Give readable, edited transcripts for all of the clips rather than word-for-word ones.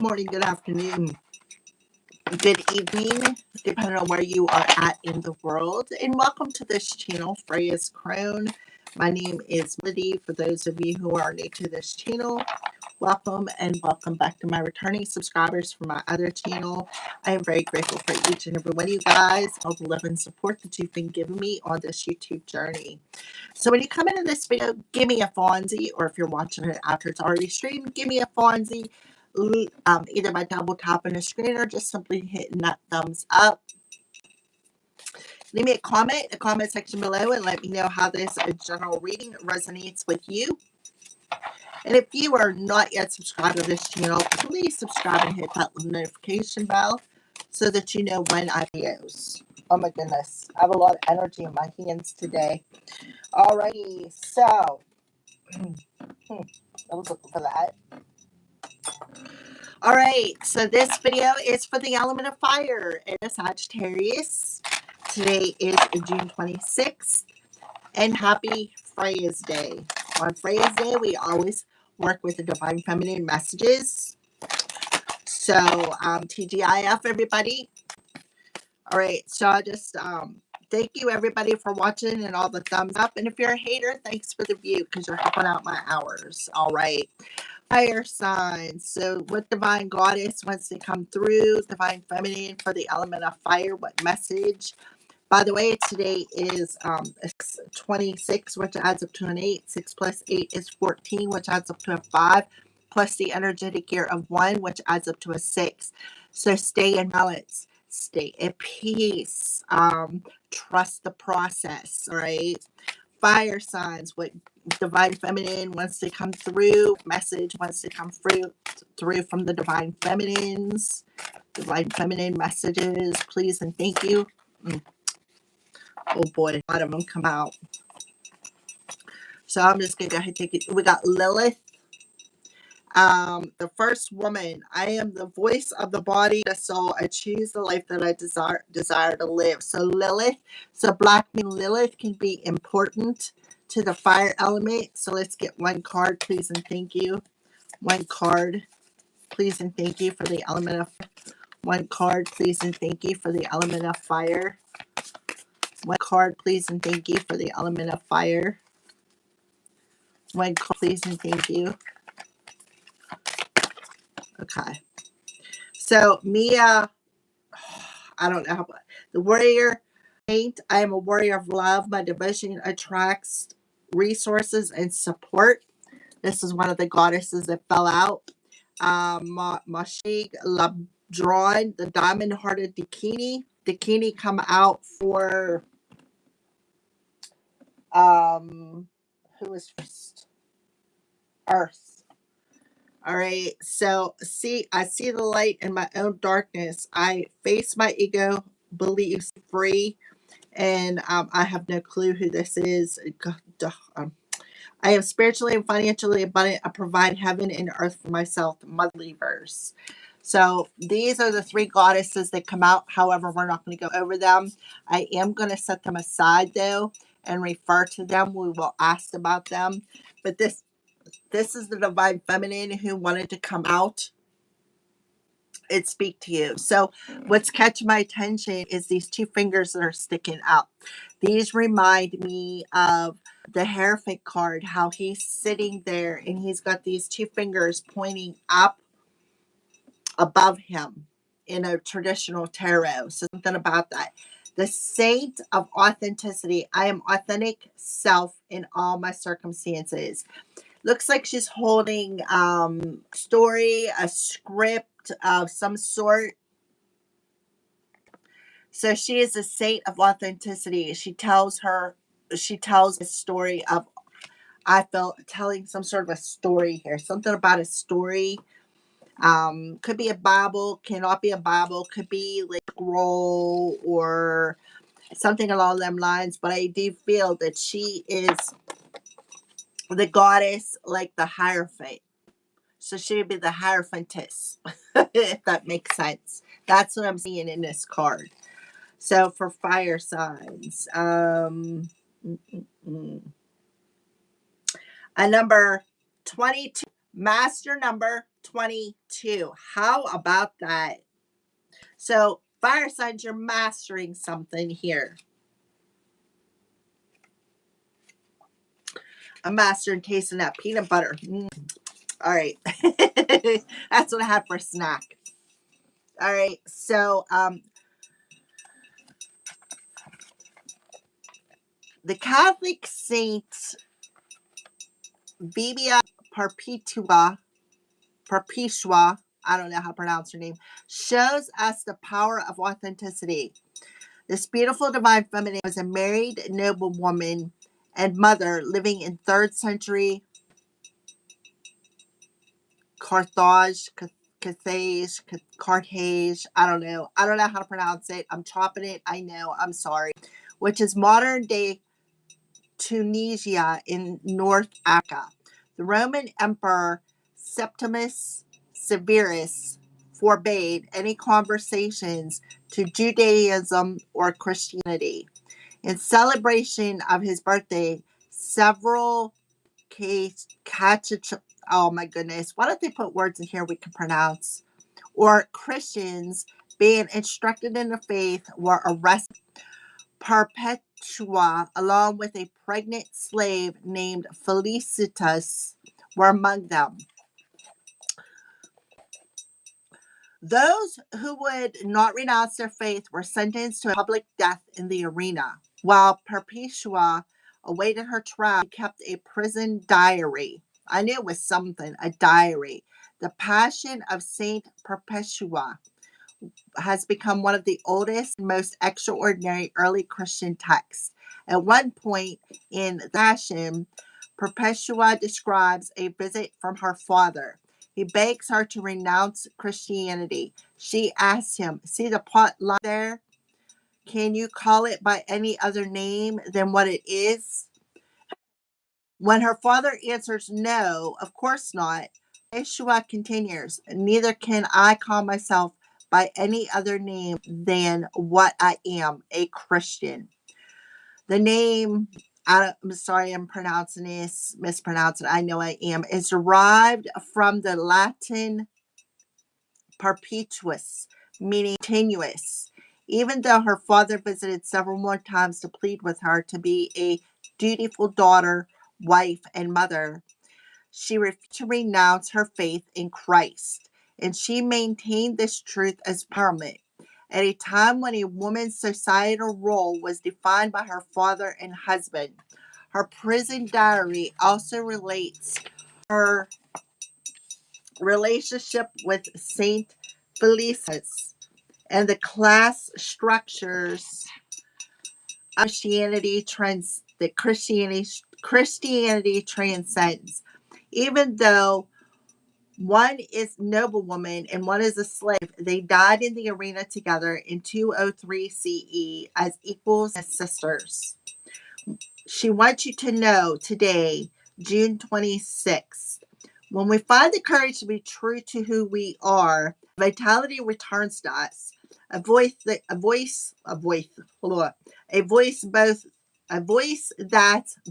morning, good afternoon, good evening, depending on where you are at in the world. And welcome to this channel, Freya's Crown. My name is Liddy. For those of you who are new to this channel, welcome and welcome back to my returning subscribers from my other channel. I am very grateful for each and every one of you guys, all the love and support that you've been giving me on this YouTube journey. So when you come into this video, give me a Fonzie, or if you're watching it after it's already streamed, give me a Fonzie. Either by double tapping the screen or just simply hitting that thumbs up. Leave me a comment in the comment section below and let me know how this general reading resonates with you. And if you are not yet subscribed to this channel, please subscribe and hit that notification bell so that you know when I videos. Oh my goodness, I have a lot of energy in my hands today. Alrighty, so I was looking for that. All right, so this video is for the element of fire in a Sagittarius. Today is June 26th, and happy Freya's Day. On Freya's Day, we always work with the Divine Feminine messages. So, TGIF, everybody. All right, so I just thank you, everybody, for watching and all the thumbs up. And if you're a hater, thanks for the view because you're helping out my hours. All right. Fire signs. So what divine goddess wants to come through, divine feminine for the element of fire, what message? By the way, today is 26, which adds up to an 8. 6 plus 8 is 14, which adds up to a 5, plus the energetic year of 1, which adds up to a 6. So stay in balance, stay at peace, trust the process, all right? Fire signs, what divine feminine wants to come through, message wants to come through from the divine feminines, divine feminine messages, please and thank you. Oh boy, a lot of them come out. So I'm just gonna go ahead and take it. We got Lilith, the first woman. I am the voice of the body, the soul. I choose the life that I desire to live. So Lilith, so Black mean Lilith can be important to the fire element. So let's get one card, please and thank you. One card, please and thank you for the element of one card, please and thank you for the element of fire. One card, please and thank you for the element of fire. One card, please and thank you. Okay. So Mia, I don't know how, the warrior. I am a warrior of love. My devotion attracts resources and support. This is one of the goddesses that fell out. Mashig Labdron, the diamond-hearted Dakini. Dakini come out for who is first? Earth. All right. So I see the light in my own darkness. I face my ego, beliefs free, and I have no clue who this is. I am spiritually and financially abundant. I provide heaven and earth for myself, my believers. So these are the three goddesses that come out. However, we're not going to go over them. I am going to set them aside, though, and refer to them. We will ask about them. But this is the divine feminine who wanted to come out and speak to you. So what's catching my attention is these two fingers that are sticking out. These remind me of the Hierophant card, how he's sitting there and he's got these two fingers pointing up above him in a traditional tarot. So something about that. The Saint of Authenticity. I am authentic self in all my circumstances. Looks like she's holding story, a script of some sort. So she is a saint of authenticity. She tells a story of, I felt telling some sort of a story here. Something about a story. Could be a Bible, cannot be a Bible, could be like a scroll or something along them lines. But I do feel that she is the goddess like the Hierophant. So she would be the Hierophantess, if that makes sense. That's what I'm seeing in this card. So for fire signs, a number 22, master number 22. How about that? So, fire signs, you're mastering something here. I'm mastering tasting that peanut butter. All right. That's what I had for a snack. All right. So, the Catholic saint Vibia Perpetua, I don't know how to pronounce her name, shows us the power of authenticity. This beautiful divine feminine was a married noblewoman and mother living in 3rd century Carthage, Carthage. I don't know. I don't know how to pronounce it. I'm chopping it. I know. I'm sorry. Which is modern day Tunisia in North Africa. The Roman Emperor Septimus Severus forbade any conversations to Judaism or Christianity. In celebration of his birthday, several oh my goodness, why don't they put words in here we can pronounce? Or Christians being instructed in the faith were arrested. Perpetua, along with a pregnant slave named Felicitas, were among them. Those who would not renounce their faith were sentenced to a public death in the arena. While Perpetua awaited her trial, she kept a prison diary. I knew it was something, a diary. The Passion of Saint Perpetua has become one of the oldest and most extraordinary early Christian texts. At one point in the Passion, Perpetua describes a visit from her father. He begs her to renounce Christianity. She asks him, see the pot lying there? Can you call it by any other name than what it is? When her father answers no, of course not, Yeshua continues, neither can I call myself by any other name than what I am, a Christian. The name, I'm sorry I'm pronouncing this, mispronouncing it, I know I am, is derived from the Latin perpetuus, meaning continuous. Even though her father visited several more times to plead with her to be a dutiful daughter, wife, and mother, she refused to renounce her faith in Christ, and she maintained this truth as paramount. At a time when a woman's societal role was defined by her father and husband, her prison diary also relates her relationship with Saint Felicitas and the class structures of Christianity transcends. Even though one is noblewoman and one is a slave, they died in the arena together in 203 CE as equals and sisters. She wants you to know today, June 26th, when we find the courage to be true to who we are, vitality returns to us. A voice that's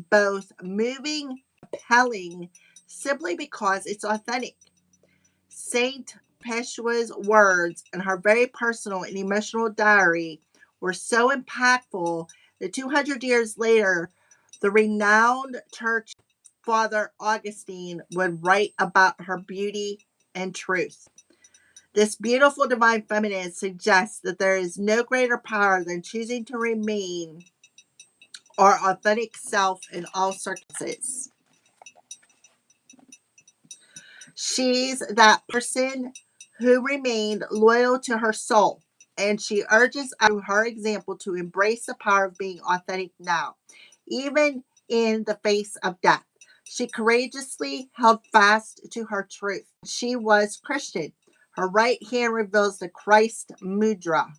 both moving, compelling, simply because it's authentic. Saint Perpetua's words and her very personal and emotional diary were so impactful that 200 years later, the renowned church Father Augustine would write about her beauty and truth. This beautiful divine feminine suggests that there is no greater power than choosing to remain our authentic self in all circumstances. She's that person who remained loyal to her soul, and she urges us through her example to embrace the power of being authentic now, even in the face of death. She courageously held fast to her truth. She was Christian. Her right hand reveals the Christ mudra.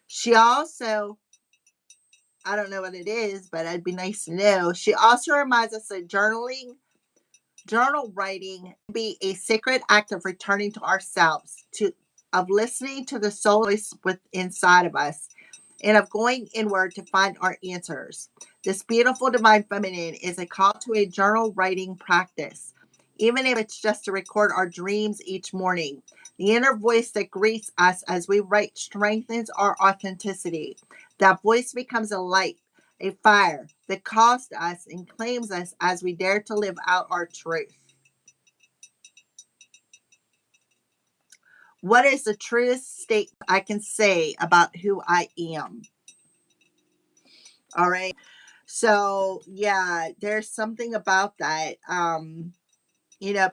She also, I don't know what it is, but it'd be nice to know. She also reminds us that journal writing be a sacred act of returning to ourselves, of listening to the soul voice inside of us, and of going inward to find our answers. This beautiful divine feminine is a call to a journal writing practice. even if it's just to record our dreams each morning. The inner voice that greets us as we write strengthens our authenticity. That voice becomes a light, a fire that calls to us and claims us as we dare to live out our truth. What is the truest statement I can say about who I am? All right. So, yeah, there's something about that.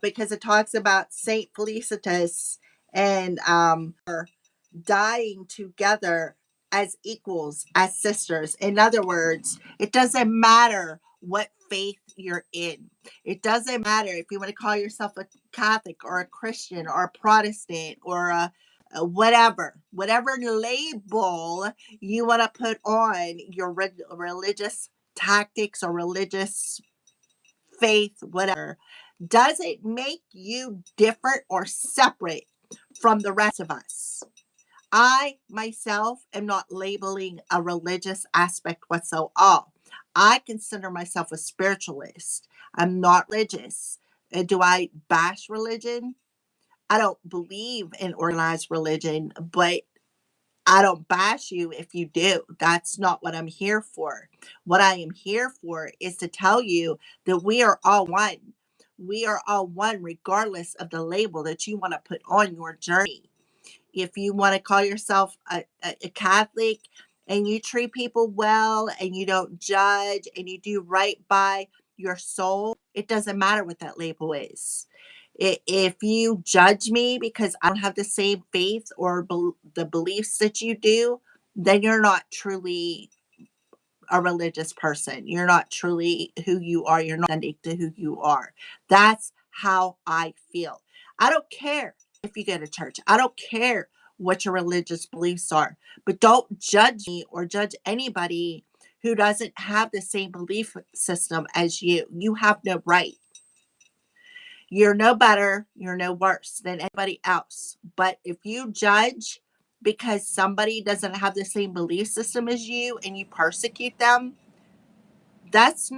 Because it talks about Saint Felicitas and dying together as equals, as sisters. In other words, it doesn't matter what faith you're in. It doesn't matter if you want to call yourself a Catholic or a Christian or a Protestant or a whatever label you want to put on your religious tactics or religious faith, whatever. Does it make you different or separate from the rest of us? I myself am not labeling a religious aspect whatsoever. I consider myself a spiritualist. I'm not religious. Do I bash religion? I don't believe in organized religion, but I don't bash you if you do. That's not what I'm here for. What I am here for is to tell you that we are all one. We are all one, regardless of the label that you want to put on your journey. If you want to call yourself a Catholic and you treat people well and you don't judge and you do right by your soul, it doesn't matter what that label is. If you judge me because I don't have the same faith or the beliefs that you do, then you're not truly a religious person. You're not truly who you are. You're not authentic to who you are. That's how I feel. I don't care if you go to church. I don't care what your religious beliefs are, but don't judge me or judge anybody who doesn't have the same belief system as you. You have no right. You're no better, you're no worse than anybody else. But if you judge because somebody doesn't have the same belief system as you and you persecute them, that's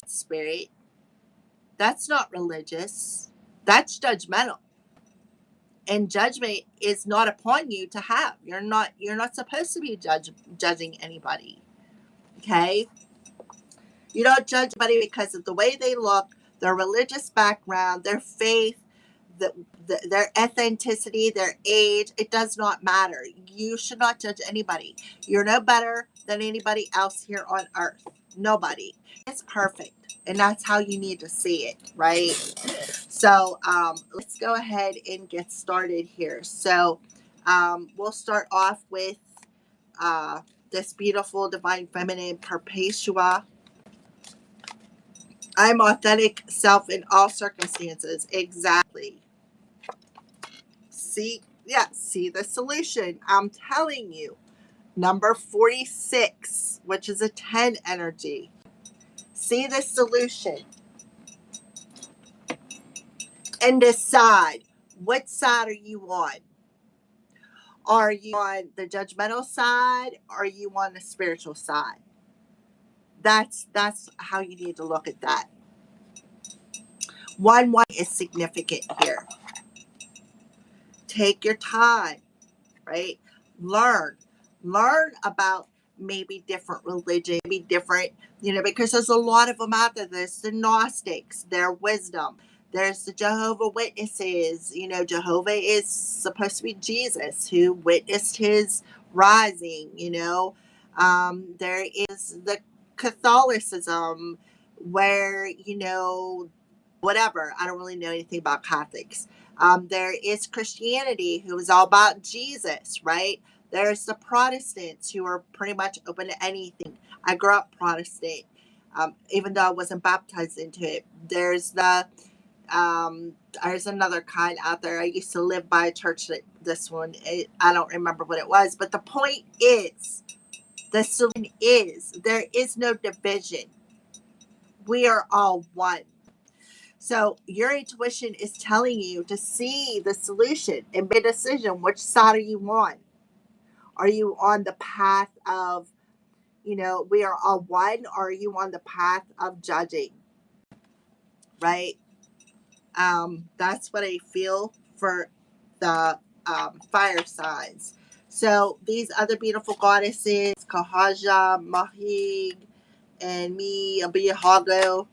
spirit. That's not religious. That's judgmental. And judgment is not upon you to have. You're not supposed to be judging anybody. Okay? You don't judge anybody because of the way they look, their religious background, their faith, the, their ethnicity, their age. It does not matter. You should not judge anybody. You're no better than anybody else here on earth. Nobody. It's perfect. And that's how you need to see it, right? So let's go ahead and get started here. So we'll start off with uh, this beautiful divine feminine Perpetua. I'm authentic self in all circumstances. Exactly. See the solution. I'm telling you. Number 46, which is a 10 energy. See the solution and decide, what side are you on? Are you on the judgmental side? Or are you on the spiritual side? That's how you need to look at that. 1-1 is significant here. Take your time, right? Learn. Learn about maybe different religion, maybe different, because there's a lot of them out there. There's the Gnostics, their wisdom. There's the Jehovah Witnesses. Jehovah is supposed to be Jesus who witnessed his rising. There is the Catholicism where, whatever. I don't really know anything about Catholics. There is Christianity, who is all about Jesus, right? There's the Protestants, who are pretty much open to anything. I grew up Protestant, even though I wasn't baptized into it. There's another kind out there. I used to live by a church that this one, I don't remember what it was, but the point is, the solution is there is no division. We are all one. So your intuition is telling you to see the solution and make a decision. Which side are you on? Are you on the path of, we are all one, or are you on the path of judging? Right? That's what I feel for the fire signs. So these other beautiful goddesses, Kahaja, Mahig, and me, Abiyahago,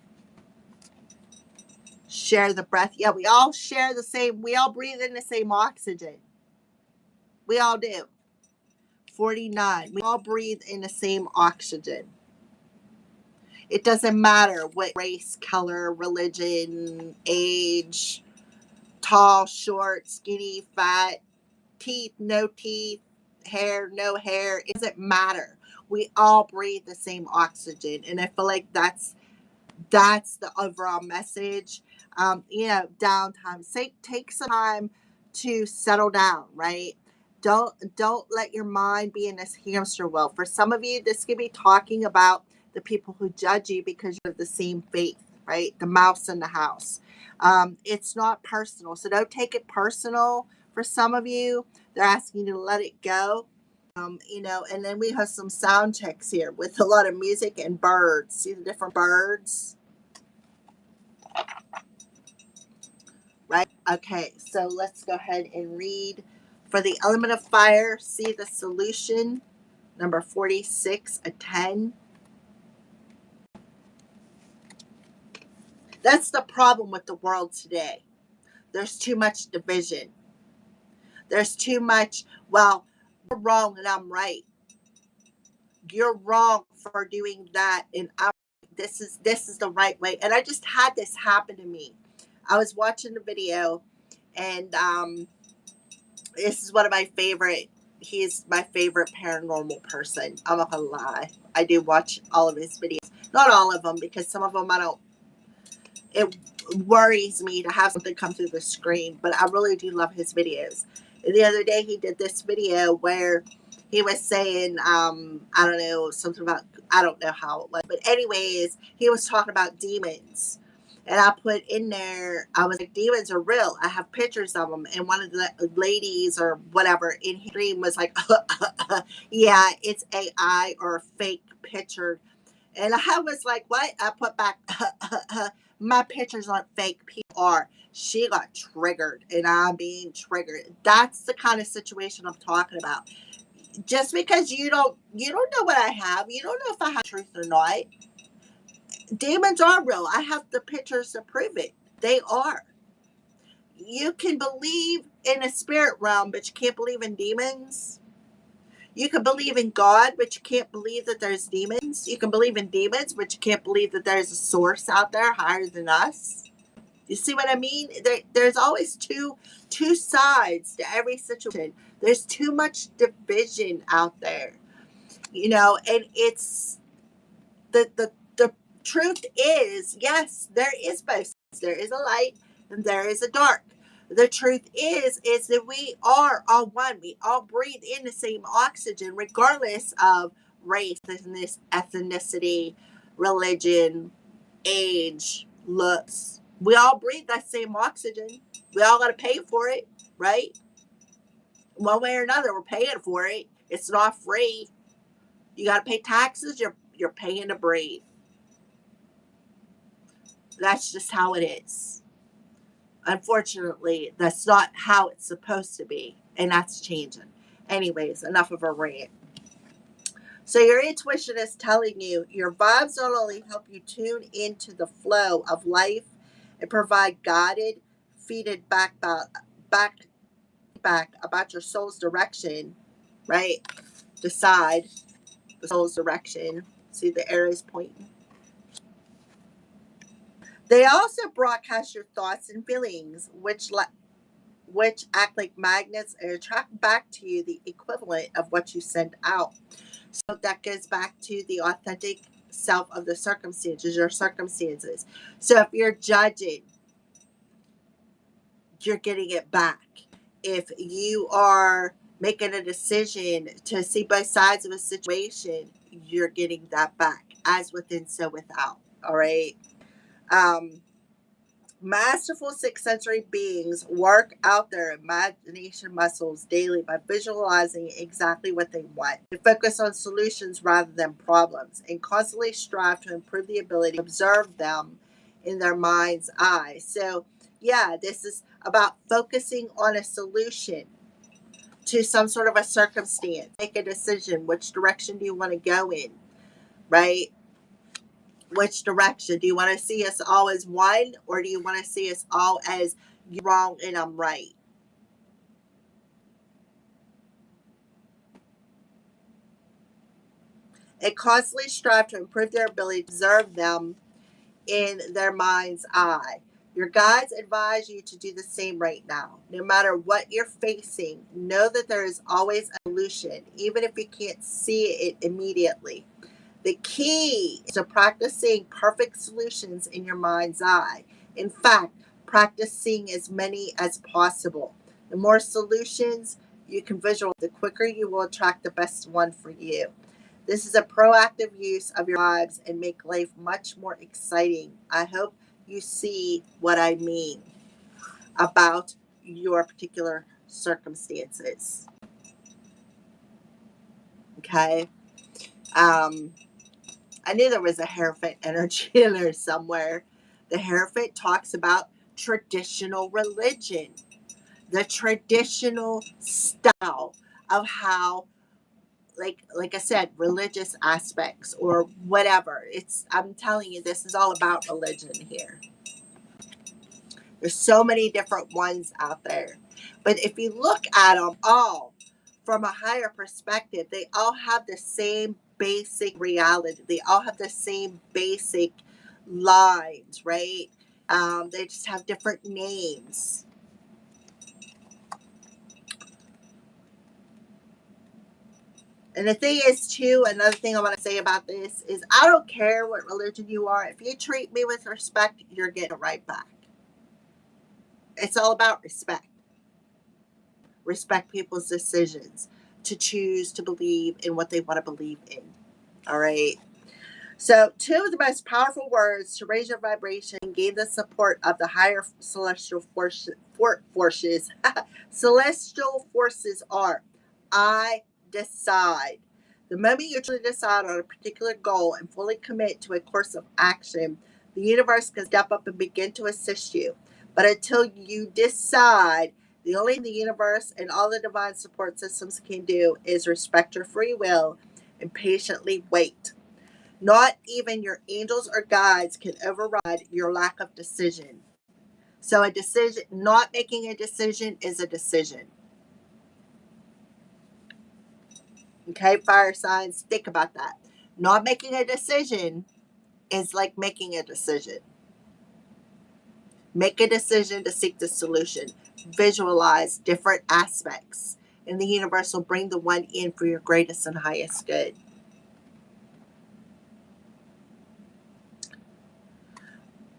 share the breath. Yeah, we all share the same, we all breathe in the same oxygen. We all do. 49. We all breathe in the same oxygen. It doesn't matter what race, color, religion, age, tall, short, skinny, fat, teeth, no teeth, hair, no hair. It doesn't matter. We all breathe the same oxygen. And I feel like that's the overall message. Downtime. Take some time to settle down, right? Don't let your mind be in this hamster wheel. For some of you, this could be talking about the people who judge you because you have the same faith, right? The mouse in the house. It's not personal, so don't take it personal. For some of you, they're asking you to let it go. And then we have some sound checks here with a lot of music and birds. See the different birds? Right? Okay, so let's go ahead and read for the element of fire. See the solution, number 46, a 10. That's the problem with the world today. There's too much division. There's too much, well, you're wrong and I'm right. You're wrong for doing that, and this is the right way. And I just had this happen to me. I was watching the video, and this is one of my favorite. He's my favorite paranormal person. I'm not gonna lie. I do watch all of his videos. Not all of them, because some of them I don't. It worries me to have something come through the screen, but I really do love his videos. And the other day he did this video where he was saying, I don't know, something about, I don't know how it was, but anyways, he was talking about demons. And I put in there, I was like, demons are real. I have pictures of them. And one of the ladies or whatever in his stream was like, yeah, it's AI or fake picture. And I was like, what? I put back, my pictures aren't fake. People are. She got triggered, and I'm being triggered. That's the kind of situation I'm talking about. Just because you don't know what I have, you don't know if I have truth or not. Demons are real. I have the pictures to prove it. They are. You can believe in a spirit realm, but you can't believe in demons. You can believe in God, but you can't believe that there's demons. You can believe in demons, but you can't believe that there's a source out there higher than us. You see what I mean? There's always two sides to every situation. There's too much division out there, and it's the truth is, yes, there is both sides. There is a light and there is a dark. The truth is that we are all one. We all breathe in the same oxygen, regardless of race, ethnicity, religion, age, looks. We all breathe that same oxygen. We all got to pay for it, right? One way or another, we're paying for it. It's not free. You got to pay taxes. You're paying to breathe. That's just how it is. Unfortunately, that's not how it's supposed to be, and that's changing. Anyways, enough of a rant. So your intuition is telling you your vibes not only help you tune into the flow of life and provide guided feedback back about your soul's direction, right? Decide the soul's direction. See the arrows pointing. They also broadcast your thoughts and feelings, which act like magnets and attract back to you the equivalent of what you send out. So that goes back to the authentic self of the circumstances, your circumstances. So if you're judging, you're getting it back. If you are making a decision to see both sides of a situation, you're getting that back, as within, so without. All right. Um, Masterful sixth sensory beings work out their imagination muscles daily by visualizing exactly what they want. They focus on solutions rather than problems and constantly strive to improve the ability to observe them in their mind's eye. So, Yeah, this is about focusing on a solution to some sort of a circumstance. Make a decision. Which direction do you want to go in? Right? Which direction? Do you want to see us all as one, or do you want to see us all as you're wrong and I'm right? They constantly strive to improve their ability to observe them in their mind's eye. Your guides advise you to do the same right now. No matter what you're facing, know that there is always a solution, even if you can't see it immediately. The key is to practicing perfect solutions in your mind's eye. In fact, practice seeing as many as possible. The more solutions you can visualize, the quicker you will attract the best one for you. This is a proactive use of your lives and make life much more exciting. I hope you see what I mean about your particular circumstances. Okay. Um, I knew there was a Hierophant energy in there somewhere. The Hierophant talks about traditional religion, the traditional style of how, like I said, religious aspects or whatever. I'm telling you, this is all about religion here. There's so many different ones out there. But if you look at them all from a higher perspective, they all have the same basic reality. They all have the same basic lines, right? They just have different names. And the thing is, too, another thing I want to say about this is I don't care what religion you are. If you treat me with respect, you're getting it right back. It's all about respect. Respect people's decisions to choose to believe in what they want to believe in. All right. So, two of the most powerful words to raise your vibration and gain the support of the higher celestial forces, celestial forces are I decide. The moment you truly decide on a particular goal and fully commit to a course of action, the universe can step up and begin to assist you. But until you decide, the only thing the universe and all the divine support systems can do is respect your free will and patiently wait. Not even your angels or guides can override your lack of decision. So, a decision, not making a decision, is a decision. Okay, fire signs, think about that. Not making a decision is like making a decision. Make a decision to seek the solution. Visualize different aspects, and the universe will bring the one in for your greatest and highest good.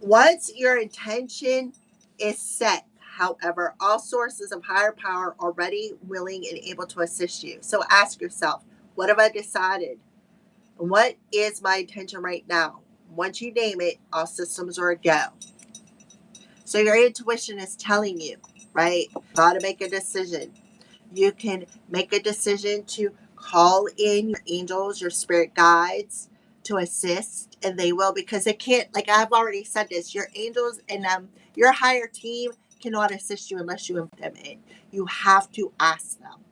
Once your intention is set, however, all sources of higher power are ready, willing, and able to assist you. So ask yourself, what have I decided? What is my intention right now? Once you name it, all systems are a go. So your intuition is telling you, right, how to make a decision. You can make a decision to call in your angels, your spirit guides to assist, and they will, because they can't, like I've already said this, your angels and your higher team cannot assist you unless you invite them in. You have to ask them.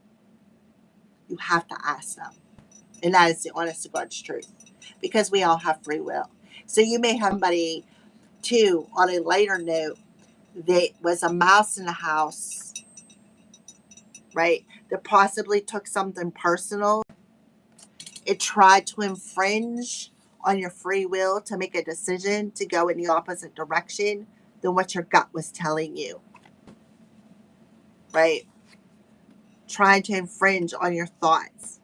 You have to ask them. And that is the honest to God's truth. Because we all have free will. So you may have somebody too, on a lighter note, that was a mouse in the house, right? That possibly took something personal. It tried to infringe on your free will to make a decision to go in the opposite direction than what your gut was telling you, right? Trying to infringe on your thoughts.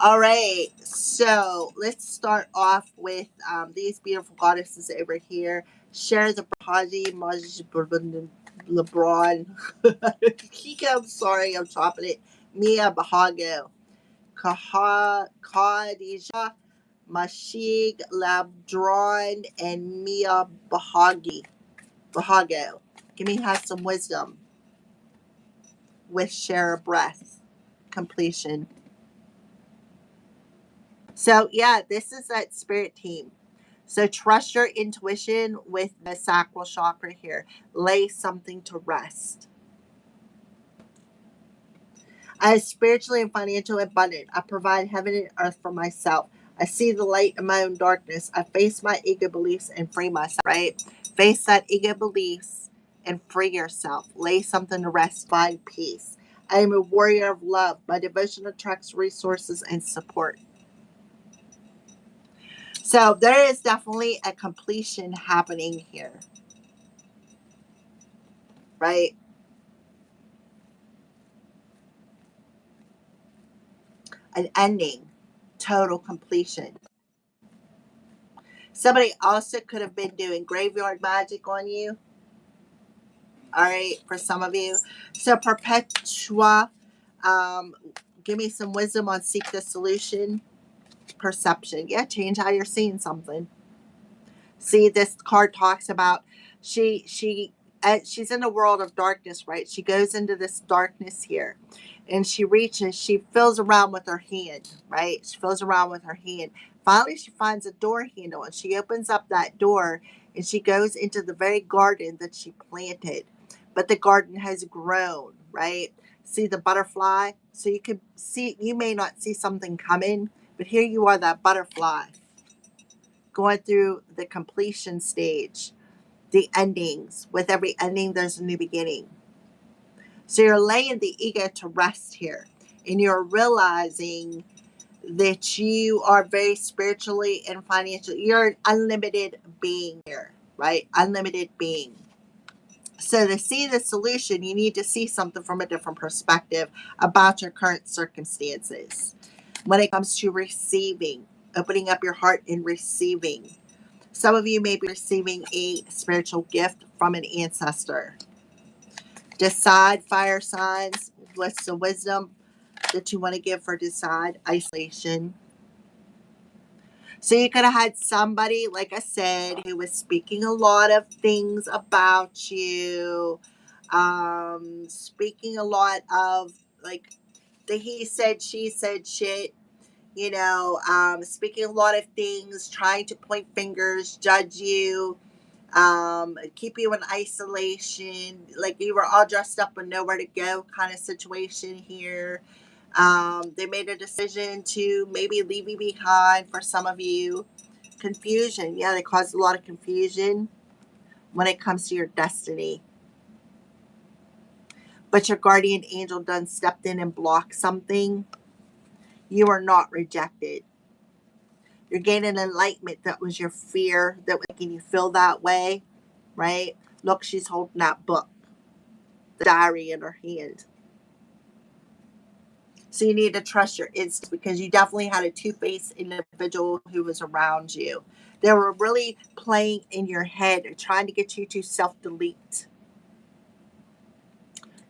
All right, so let's start off with these beautiful goddesses over here. Share the Bahaji, Maj LeBron. I'm sorry, I'm chopping it. Mia Bahago. Khadija Mashig Labdron and Mia Bahago. Give me have some wisdom with share a breath completion. So yeah, this is that spirit team. So trust your intuition with the sacral chakra here. Lay something to rest. I am spiritually and financially abundant. I provide heaven and earth for myself. I see the light in my own darkness. I face my ego beliefs and free myself, right? Face that ego beliefs and free yourself. Lay something to rest. Find peace. I am a warrior of love. My devotion attracts resources and support. So there is definitely a completion happening here, right? An ending, total completion. Somebody also could have been doing graveyard magic on you, all right, for some of you. So, Perpetua, um, give me some wisdom on seek the solution. Perception. Yeah, change how you're seeing something. See, this card talks about she's in a world of darkness, right? She goes into this darkness here, and she reaches, she feels around with her hand, right? She feels around with her hand. Finally, she finds a door handle, and she opens up that door, and she goes into the very garden that she planted. But the garden has grown, right? See the butterfly? So you can see, you may not see something coming, but here you are, that butterfly going through the completion stage, the endings. With every ending, there's a new beginning. So you're laying the ego to rest here, and you're realizing that you are very spiritually and financially, you're an unlimited being here, right? Unlimited being. So to see the solution, you need to see something from a different perspective about your current circumstances. When it comes to receiving, opening up your heart and receiving. Some of you may be receiving a spiritual gift from an ancestor. Decide, fire signs. What's the wisdom that you want to give for decide? Isolation. So you could have had somebody, like I said, who was speaking a lot of things about you, speaking a lot of like the he said, she said shit, speaking a lot of things, trying to point fingers, judge you, keep you in isolation, like you were all dressed up and nowhere to go kind of situation here. They made a decision to maybe leave you behind for some of you. Confusion. Yeah, they caused a lot of confusion when it comes to your destiny. But your guardian angel done stepped in and blocked something. You are not rejected. You're gaining enlightenment. That was your fear that was making you feel that way, right? Look, she's holding that book, the diary in her hand. So you need to trust your instincts because you definitely had a two-faced individual who was around you. They were really playing in your head, trying to get you to self-delete,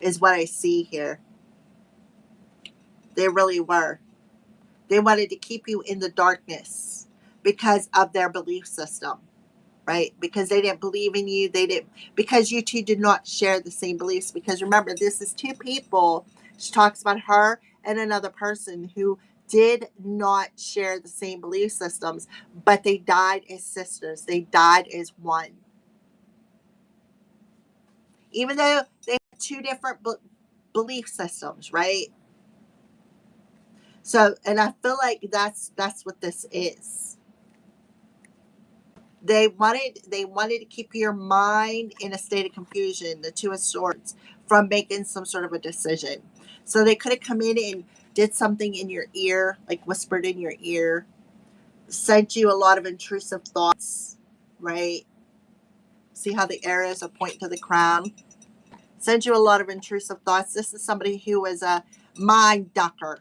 is what I see here. They really were. They wanted to keep you in the darkness because of their belief system, right? Because they didn't believe in you. They didn't, because you two did not share the same beliefs. Because remember, this is two people. She talks about her and another person who did not share the same belief systems, but they died as sisters. They died as one. Even though they had two different belief systems, right? So, and I feel like that's what this is. They wanted to keep your mind in a state of confusion, the two of swords, from making some sort of a decision. So they could have come in and did something in your ear, like whispered in your ear, sent you a lot of intrusive thoughts, right? See how the arrows are pointing to the crown? Sent you a lot of intrusive thoughts. This is somebody who was a mind ducker,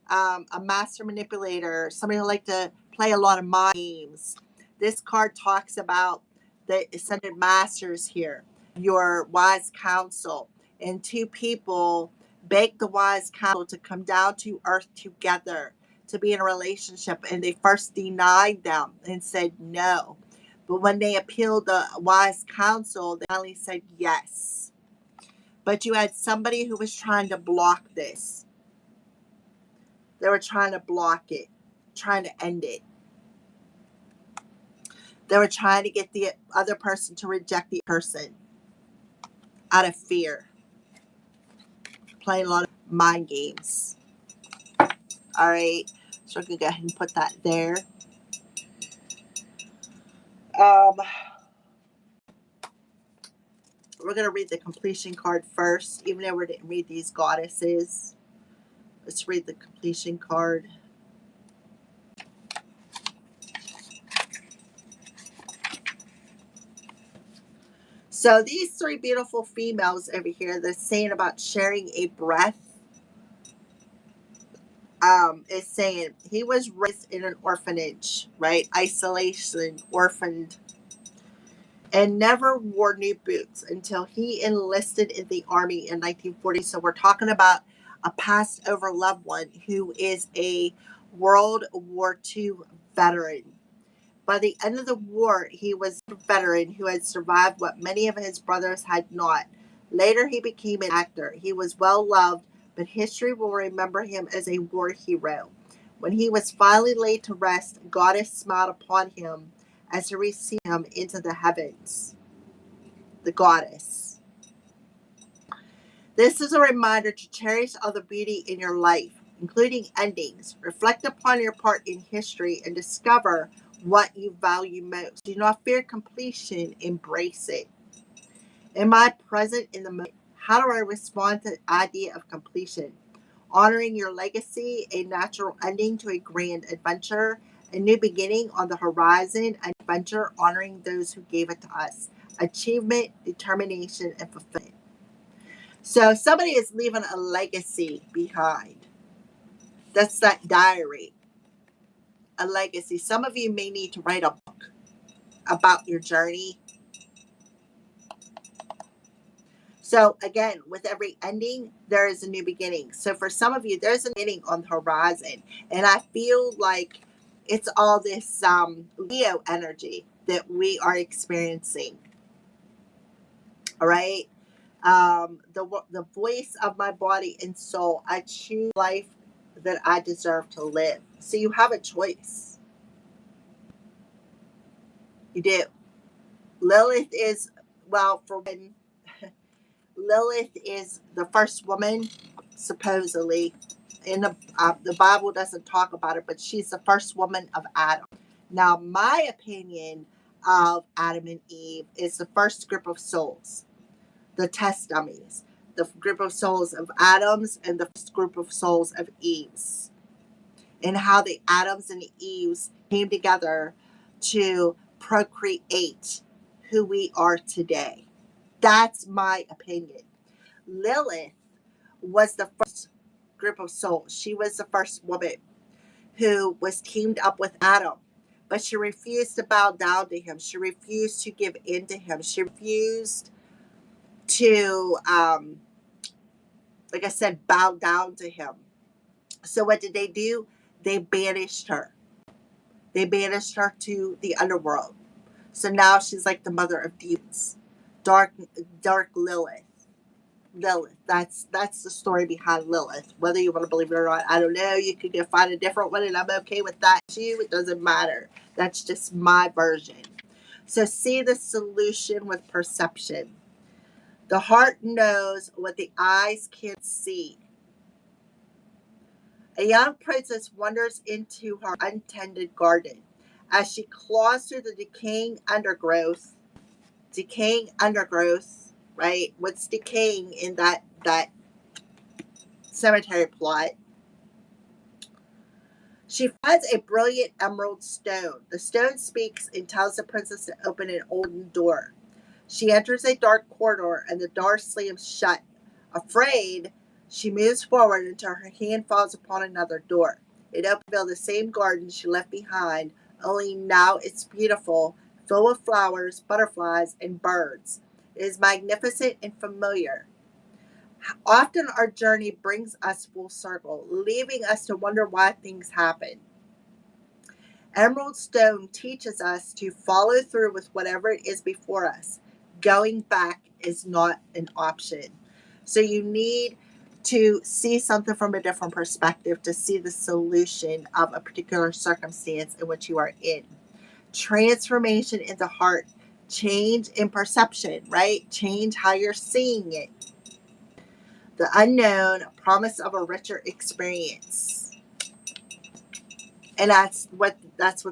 a master manipulator, somebody who liked to play a lot of mind games. This card talks about the ascended masters here, your wise counsel, and two people begged the wise counsel to come down to earth together to be in a relationship, and they first denied them and said no. But when they appealed the wise counsel, they finally said yes. But you had somebody who was trying to block this. They were trying to block it. trying to end it. They were trying to get the other person to reject the person out of fear. Playing a lot of mind games. All right. So we're going to go ahead and put that there. We're going to read the completion card first, even though we didn't read these goddesses. Let's read the completion card. So these three beautiful females over here, they're saying about sharing a breath. Is saying he was raised in an orphanage, right? Isolation, orphaned, and never wore new boots until he enlisted in the army in 1940. So we're talking about a passed over loved one who is a World War II veteran. By the end of the war, he was a veteran who had survived what many of his brothers had not. Later, he became an actor. He was well loved, but history will remember him as a war hero. When he was finally laid to rest, Goddess smiled upon him as he received him into the heavens. The Goddess. This is a reminder to cherish all the beauty in your life, including endings. Reflect upon your part in history and discover what you value most. Do not fear completion, embrace it. Am I present in the moment? How do I respond to the idea of completion? Honoring your legacy, a natural ending to a grand adventure, a new beginning on the horizon, an adventure honoring those who gave it to us. Achievement, determination, and fulfillment. So somebody is leaving a legacy behind. That's that diary. A legacy. Some of you may need to write a book about your journey. So again, with every ending, there is a new beginning. So for some of you, there's a beginning on the horizon. And I feel like it's all this Leo energy that we are experiencing. All right. The voice of my body and soul. I choose life that I deserve to live. So you have a choice. You do. Lilith is, well, for when Lilith is the first woman, supposedly. In the Bible doesn't talk about it, but she's the first woman of Adam. Now, my opinion of Adam and Eve is the first group of souls, the test dummies, the group of souls of Adams and the first group of souls of Eves, and how the Adams and the Eves came together to procreate who we are today. That's my opinion. Lilith was the first group of souls. She was the first woman who was teamed up with Adam, but she refused to bow down to him. She refused to give in to him. She refused to, like I said, bow down to him. So what did they do? They banished her. They banished her to the underworld. So now she's like the mother of demons. Dark Lilith. Lilith. That's the story behind Lilith. Whether you want to believe it or not, I don't know. You could go find a different one, and I'm okay with that too. It doesn't matter. That's just my version. So see the solution with perception. The heart knows what the eyes can't see. A young princess wanders into her untended garden. As she claws through the decaying undergrowth, right? What's decaying in that cemetery plot? She finds a brilliant emerald stone. The stone speaks and tells the princess to open an open door. She enters a dark corridor and the door slams shut. Afraid, she moves forward until her hand falls upon another door. It opens the same garden she left behind, only now it's beautiful, full of flowers, butterflies, and birds. It is magnificent and familiar. Often our journey brings us full circle, leaving us to wonder why things happen. Emerald Stone teaches us to follow through with whatever it is before us. Going back is not an option. So you need to see something from a different perspective, to see the solution of a particular circumstance in which you are in. Transformation in the heart, change in perception, right? Change how you're seeing it. The unknown, promise of a richer experience. And that's what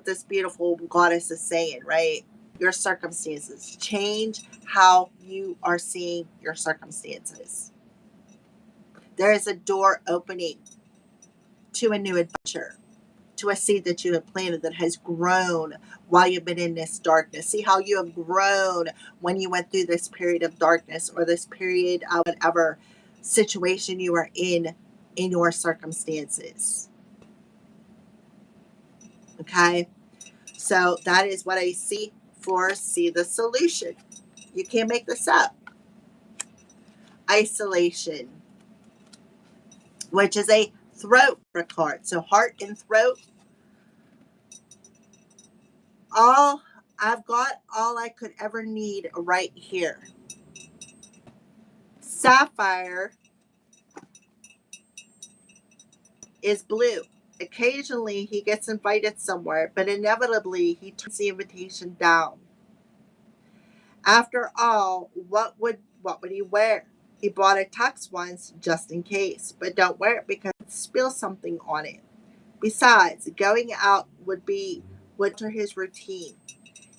this beautiful goddess is saying, right? Your circumstances. Change how you are seeing your circumstances. There is a door opening to a new adventure, to a seed that you have planted that has grown while you've been in this darkness. See how you have grown when you went through this period of darkness, or this period of whatever situation you are in your circumstances. Okay? So that is what I see for see the solution. You can't make this up. Isolation, which is a throat card. So heart and throat. I've got all I could ever need right here. Sapphire is blue. Occasionally he gets invited somewhere, but inevitably he turns the invitation down. After all, what would he wear? He bought a tux once just in case, but don't wear it because it spills something on it. Besides, going out would enter his routine.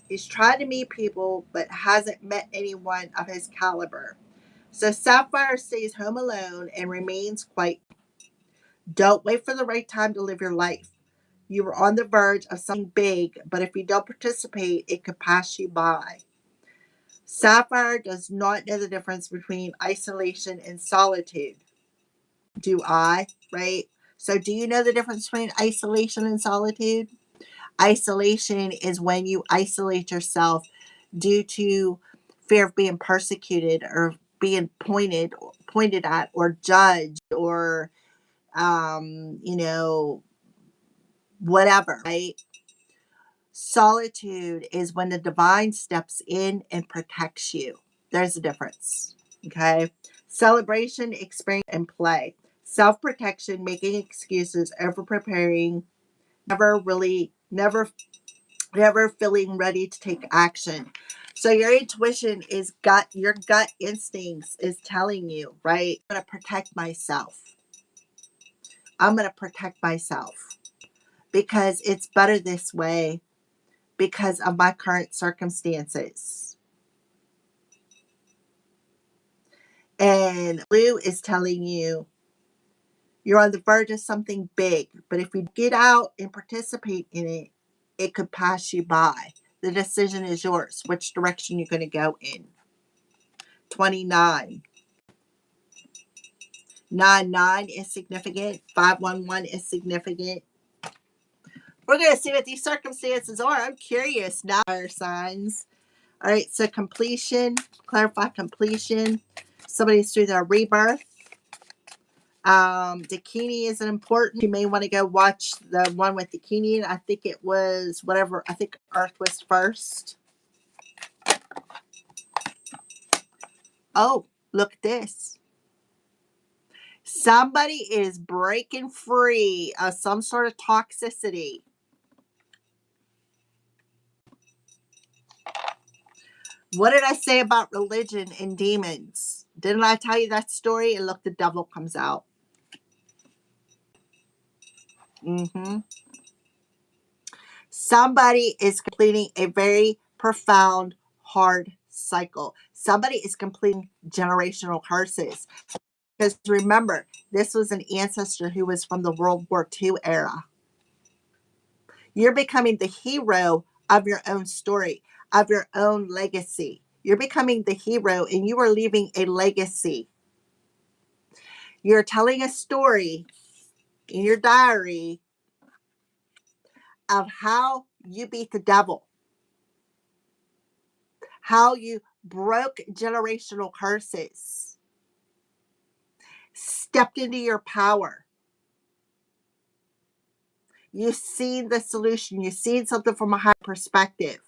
He's tried to meet people but hasn't met anyone of his caliber. So Sapphire stays home alone and remains quite. Don't wait for the right time to live your life. You are on the verge of something big, but if you don't participate, it could pass you by. Sapphire does not know the difference between isolation and solitude. Do I? Right? So, do you know the difference between isolation and solitude? Isolation is when you isolate yourself due to fear of being persecuted or being pointed at or judged or you know, whatever, right? Solitude is when the divine steps in and protects you. There's a difference. Okay. Celebration, experience, and play. Self protection, making excuses, over preparing, never feeling ready to take action. So your intuition is your gut instincts is telling you, right? I'm going to protect myself. I'm going to protect myself because it's better this way because of my current circumstances. And blue is telling you you're on the verge of something big, but if you get out and participate in it, it could pass you by. The decision is yours, which direction you're going to go in. 29. 99 is significant. 511 is significant. We're going to see what these circumstances are. I'm curious now. Fire signs. All right, so completion, clarify completion. Somebody's through their rebirth. Dakini is important. You may want to go watch the one with Dakini. I think it was whatever. I think Earth was first. Oh, look at this. Somebody is breaking free of some sort of toxicity. What did I say about religion and demons? Didn't I tell you that story? And look, the devil comes out. Somebody is completing a very profound, hard cycle. Somebody is completing generational curses. Because remember, this was an ancestor who was from the World War II era. You're becoming the hero of your own story, of your own legacy. You're becoming the hero and you are leaving a legacy. You're telling a story in your diary of how you beat the devil, how you broke generational curses, stepped into your power. You've seen the solution. You've seen something from a higher perspective.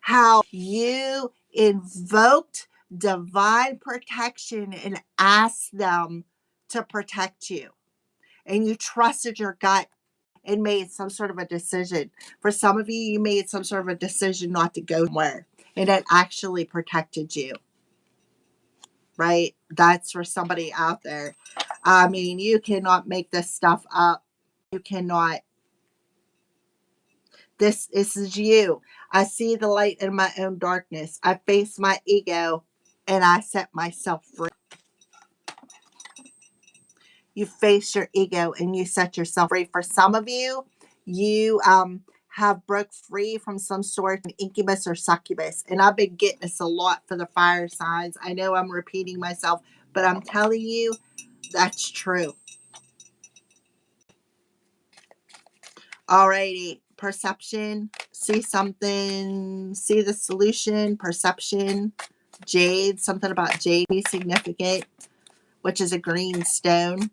How you invoked divine protection and asked them to protect you. And you trusted your gut and made some sort of a decision. For some of you, you made some sort of a decision not to go somewhere, and it actually protected you, right? That's for somebody out there. I mean, you cannot make this stuff up. You cannot. This is you. I see the light in my own darkness. I face my ego and I set myself free. You face your ego and you set yourself free. For some of you, you have broke free from some sort of incubus or succubus. And I've been getting this a lot for the fire signs. I know I'm repeating myself, but I'm telling you, that's true. Alrighty. Perception. See something. See the solution. Perception. Jade. Something about jade be significant, which is a green stone.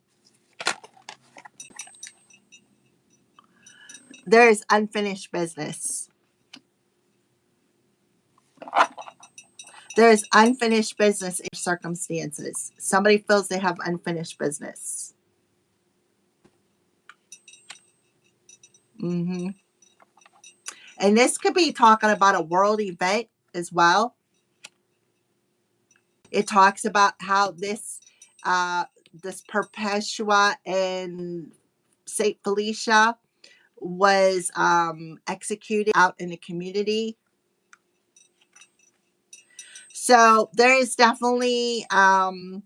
There is unfinished business. There is unfinished business in circumstances. Somebody feels they have unfinished business. Mm-hmm. And this could be talking about a world event as well. It talks about how this Perpetua and Saint Felicia was executed out in the community. So there's definitely some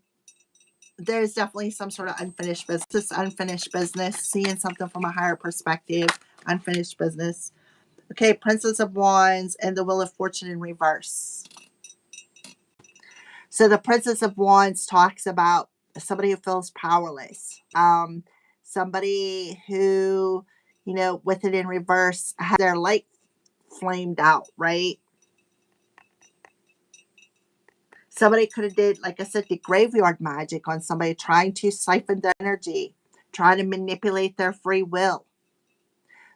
sort of unfinished business. Unfinished business, seeing something from a higher perspective. Unfinished business. Okay, Princess of Wands and the Wheel of Fortune in reverse. So the Princess of Wands talks about somebody who feels powerless. Somebody who, with it in reverse, has their light flamed out, right? Somebody could have did, like I said, the graveyard magic on somebody, trying to siphon their energy, trying to manipulate their free will.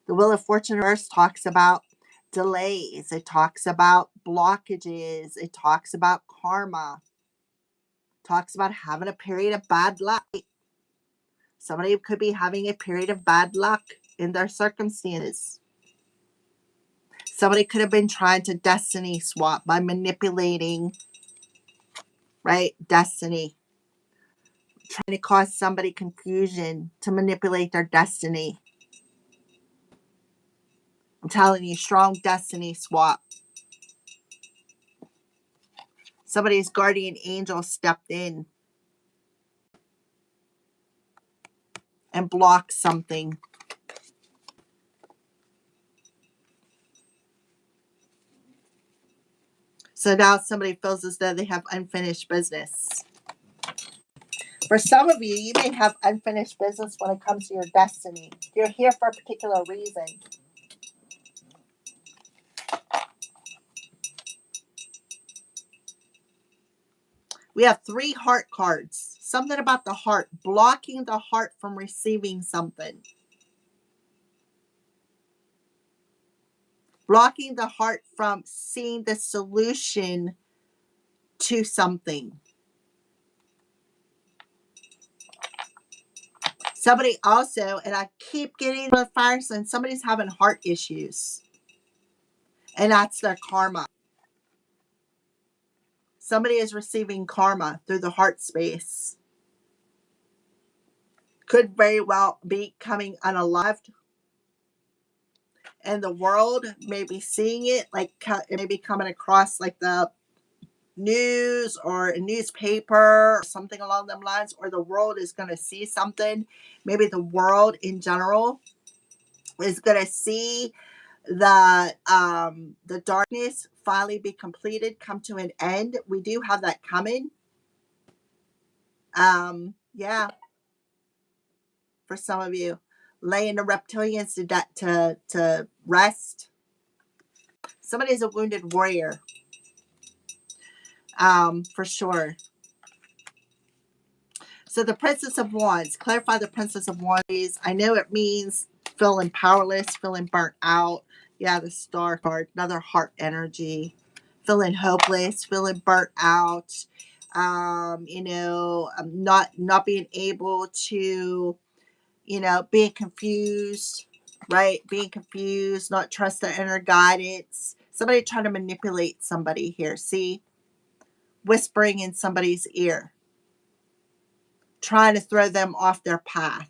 The Wheel of Fortune reverse talks about delays. It talks about blockages. It talks about karma. Talks about having a period of bad luck. Somebody could be having a period of bad luck in their circumstances. Somebody could have been trying to destiny swap by manipulating, right? Destiny. Trying to cause somebody confusion to manipulate their destiny. I'm telling you, strong destiny swap. Somebody's guardian angel stepped in and blocked something. So now somebody feels as though they have unfinished business. For some of you, you may have unfinished business when it comes to your destiny. You're here for a particular reason. We have 3 heart cards. Something about the heart, blocking the heart from receiving something. Blocking the heart from seeing the solution to something. Somebody also, and I keep getting the fire sign, somebody's having heart issues. And that's their karma. Somebody is receiving karma through the heart space. Could very well be coming unalived. And the world may be seeing it, like it may be coming across like the news or a newspaper or something along them lines, or the world is going to see something. Maybe the world in general is going to see the darkness finally be completed, come to an end. We do have that coming. Yeah, for some of you, laying the reptilians to rest. Somebody's a wounded warrior, for sure. So the Princess of Wands, clarify the Princess of Wands. I know it means feeling powerless, feeling burnt out. Yeah, the Star card, another heart energy. feeling hopeless, feeling burnt out, not being able to, being confused, right? Being confused, not trust their inner guidance. Somebody trying to manipulate somebody here. See? Whispering in somebody's ear, trying to throw them off their path,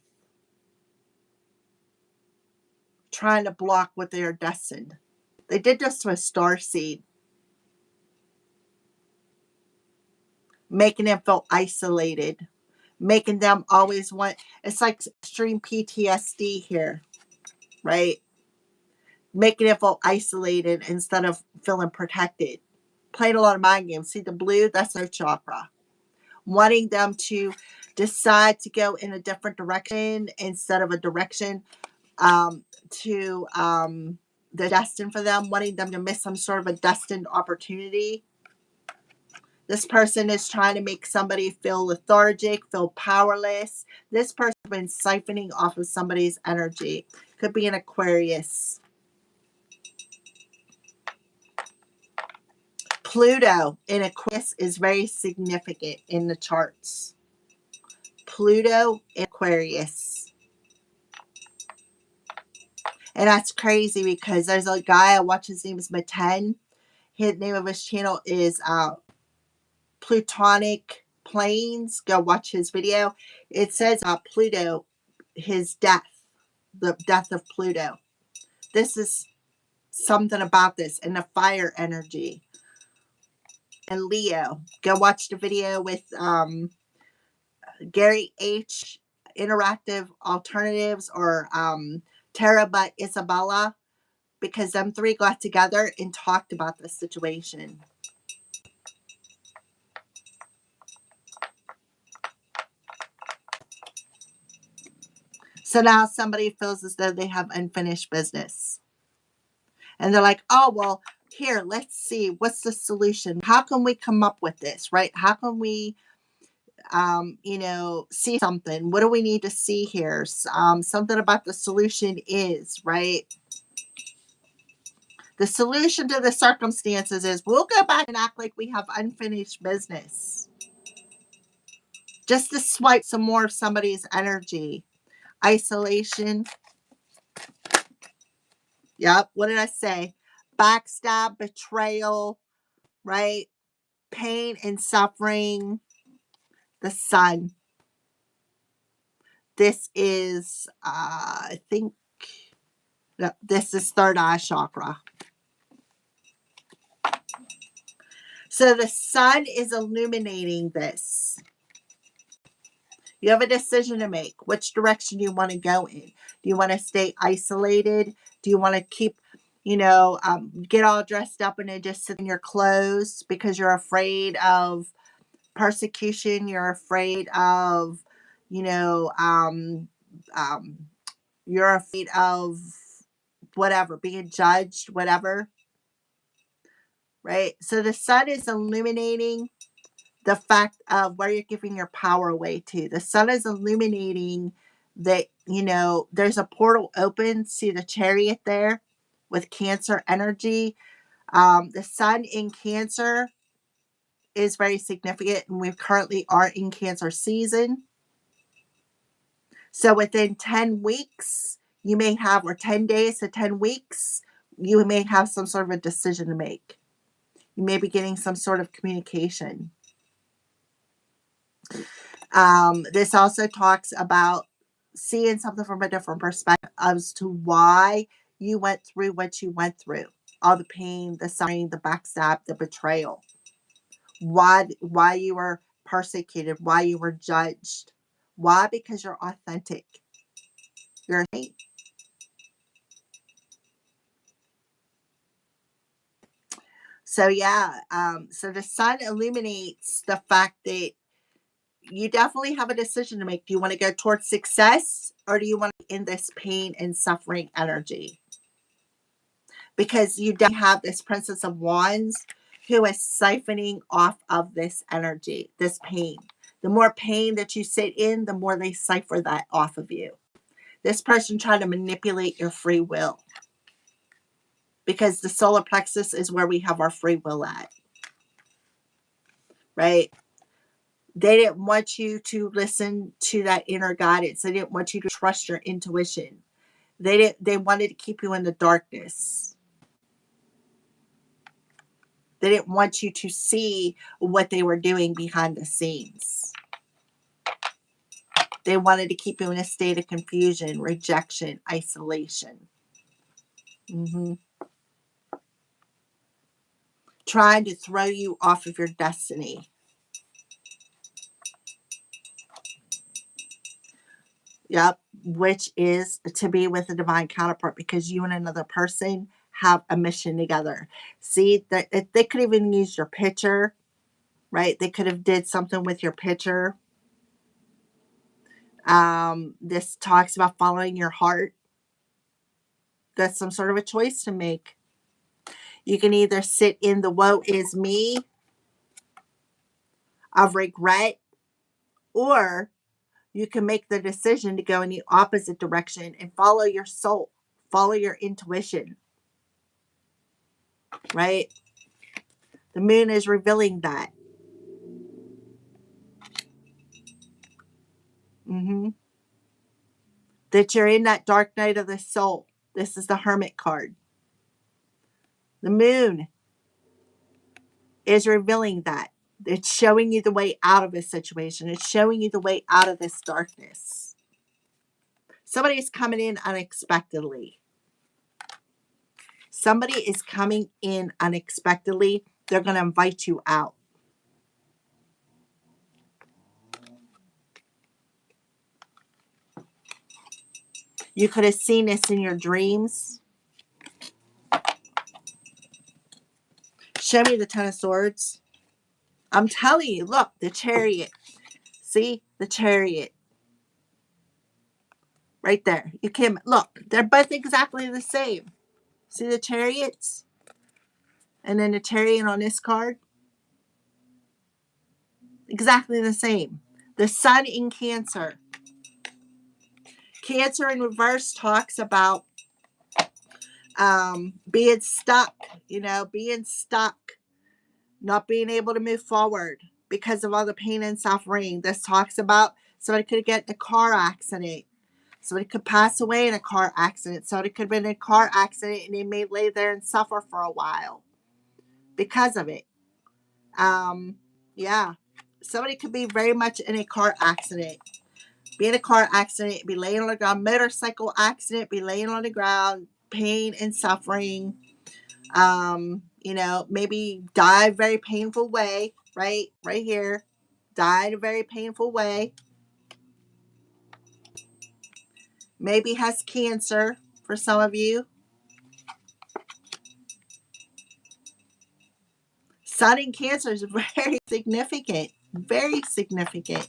trying to block what they are destined. They did this to a star seed, making them feel isolated, making them always want, it's like extreme PTSD here, right? Making them feel isolated instead of feeling protected. Playing a lot of mind games. See the blue? That's their chakra. Wanting them to decide to go in a different direction instead of a direction to the destined for them, wanting them to miss some sort of a destined opportunity. This person is trying to make somebody feel lethargic, feel powerless. This person has been siphoning off of somebody's energy. Could be an Aquarius. Pluto in Aquarius is very significant in the charts. Pluto in Aquarius. And that's crazy because there's a guy I watch, his name is Maten. His name of his channel is Plutonic Planes. Go watch his video. It says Pluto, his death, the death of Pluto. This is something about this and the fire energy. And Leo, go watch the video with Gary H. Interactive Alternatives or Tara but Isabella, because them three got together and talked about this situation. So now somebody feels as though they have unfinished business. And they're like, oh, well, here, let's see. What's the solution? How can we come up with this, right? How can we, see something? What do we need to see here? Something about the solution is, right? The solution to the circumstances is we'll go back and act like we have unfinished business. Just to swipe some more of somebody's energy. Isolation. Yep. What did I say? Backstab, betrayal, right? Pain and suffering. The sun. This is, I think, no, this is third eye chakra. So the sun is illuminating this. You have a decision to make. Which direction do you want to go in? Do you want to stay isolated? Do you want to keep, get all dressed up and then just sit in your clothes because you're afraid of persecution? You're afraid of, you're afraid of whatever, being judged, whatever. Right? So the sun is illuminating the fact of where you're giving your power away to. The sun is illuminating that, there's a portal open. See the chariot there with Cancer energy. The sun in Cancer is very significant, and we currently are in Cancer season. So within 10 weeks, you may have, or 10 days to 10 weeks, you may have some sort of a decision to make. You may be getting some sort of communication. This also talks about seeing something from a different perspective as to why you went through what you went through. All the pain, the suffering, the backstab, the betrayal. Why you were persecuted, why you were judged. Why? Because you're authentic. You're hate. So yeah, so the sun illuminates the fact that you definitely have a decision to make. Do you want to go towards success, or do you want to end this pain and suffering energy? Because you don't have this Princess of Wands who is siphoning off of this energy, this pain. The more pain that you sit in, the more they siphon that off of you. This person trying to manipulate your free will because the solar plexus is where we have our free will at, right? They didn't want you to listen to that inner guidance. They didn't want you to trust your intuition. They wanted to keep you in the darkness. They didn't want you to see what they were doing behind the scenes. They wanted to keep you in a state of confusion, rejection, isolation. Mm-hmm. Trying to throw you off of your destiny. Yep, which is to be with a divine counterpart, because you and another person have a mission together. See, that they could even use your picture, right? They could have did something with your picture. This talks about following your heart. That's some sort of a choice to make. You can either sit in the woe is me of regret, or you can make the decision to go in the opposite direction and follow your soul, follow your intuition, right? The moon is revealing that. Mm-hmm. That you're in that dark night of the soul. This is the Hermit card. The moon is revealing that. It's showing you the way out of this situation. It's showing you the way out of this darkness. Somebody's coming in unexpectedly. Somebody is coming in unexpectedly. They're going to invite you out. You could have seen this in your dreams. Show me the Ten of Swords. I'm telling you, look, the Chariot. See? The Chariot. Right there. You can look. They're both exactly the same. See the Chariots? And then the Chariot on this card? Exactly the same. The Sun in Cancer. Cancer in reverse talks about being stuck, being stuck, not being able to move forward because of all the pain and suffering. This talks about somebody could get in a car accident. Somebody could pass away in a car accident. Somebody could have been in a car accident and they may lay there and suffer for a while because of it. Yeah. Somebody could be very much in a car accident. Be in a car accident, be laying on the ground, motorcycle accident, be laying on the ground, pain and suffering. Maybe die a very painful way, right? Right here. Died a very painful way. Maybe has cancer for some of you. Sun in Cancer is very significant. Very significant.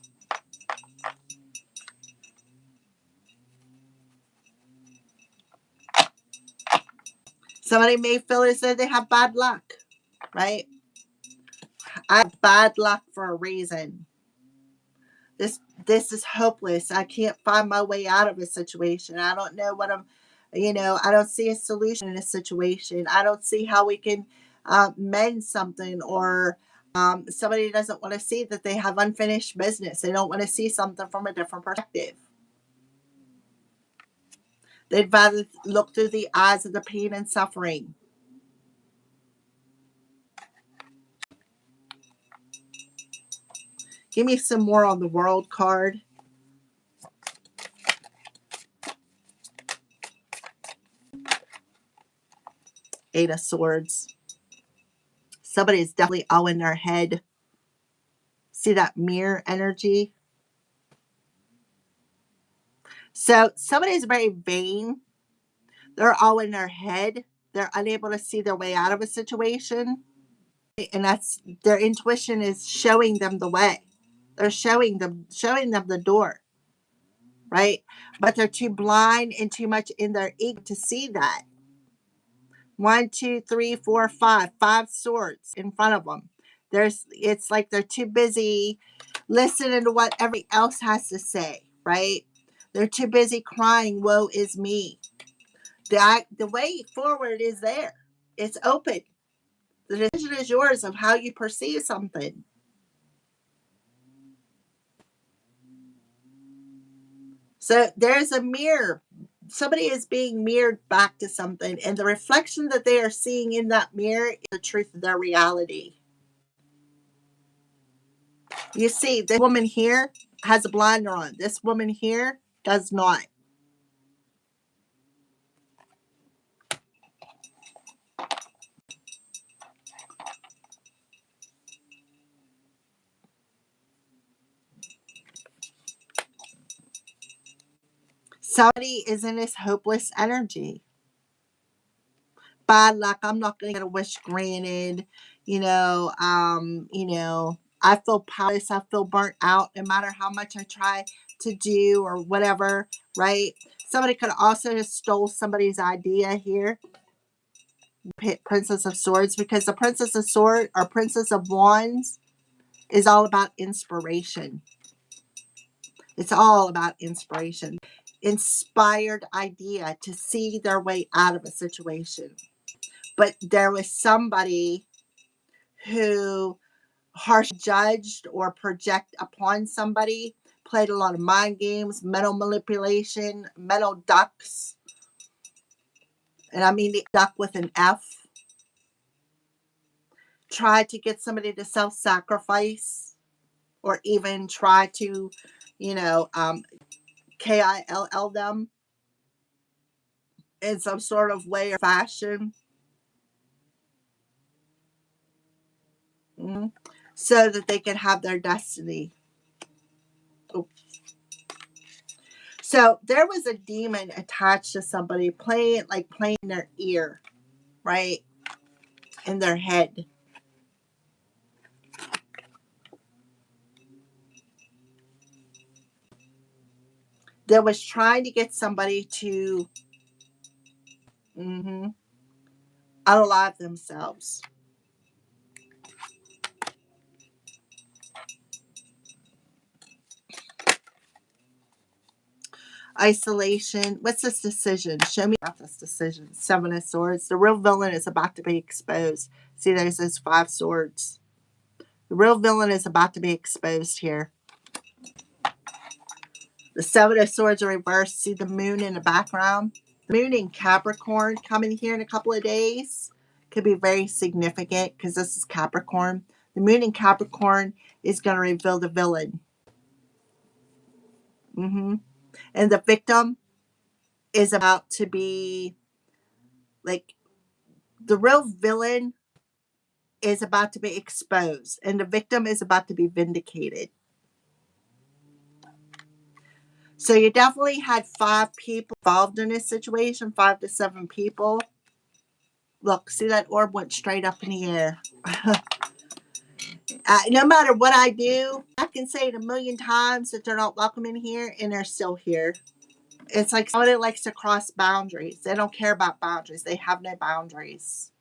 Somebody may feel as though they have bad luck, right? I have bad luck for a reason. This is hopeless. I can't find my way out of a situation. I don't know what I don't see a solution in a situation. I don't see how we can mend something, or somebody doesn't want to see that they have unfinished business. They don't want to see something from a different perspective. They'd rather look through the eyes of the pain and suffering. Give me some more on the World card. Eight of Swords. Somebody is definitely all in their head. See that mirror energy? So somebody's very vain. They're all in their head. They're unable to see their way out of a situation. And that's their intuition is showing them the way. They're showing them the door. Right? But they're too blind and too much in their ego to see that. 1, 2, 3, 4, 5. 5 swords in front of them. It's like they're too busy listening to what everybody else has to say, right? They're too busy crying, woe is me. The way forward is there. It's open. The decision is yours of how you perceive something. So there's a mirror. Somebody is being mirrored back to something, and the reflection that they are seeing in that mirror is the truth of their reality. You see, this woman here has a blinder on. This woman here does not. Somebody is in this hopeless energy. Bad luck. I'm not gonna get a wish granted. I feel powerless. I feel burnt out no matter how much I try to do or whatever, right? Somebody could also have stole somebody's idea here. Princess of Swords, because the Princess of Swords or Princess of Wands is all about inspiration. It's all about inspiration. Inspired idea to see their way out of a situation. But there was somebody who harsh judged or project upon somebody, played a lot of mind games, mental manipulation, mental ducks. And I mean the duck with an F. Tried to get somebody to self-sacrifice or even try to, kill them in some sort of way or fashion. Mhm. So that they could have their destiny. Oops. So there was a demon attached to somebody playing their ear, right? In their head. That was trying to get somebody to unalive themselves. Isolation. What's this decision? Show me about this decision. Seven of Swords. The real villain is about to be exposed. See, there's those 5 swords. The real villain is about to be exposed here. The Seven of Swords are reversed. See the moon in the background? The moon in Capricorn coming here in a couple of days could be very significant because this is Capricorn. The moon in Capricorn is going to reveal the villain. And the victim is about to be the real villain is about to be exposed and the victim is about to be vindicated. So you definitely had 5 people involved in this situation, 5 to 7 people. Look, see that orb went straight up in the air. No matter what I do, I can say it a million times that they're not welcome in here and they're still here. It's like somebody likes to cross boundaries. They don't care about boundaries. They have no boundaries.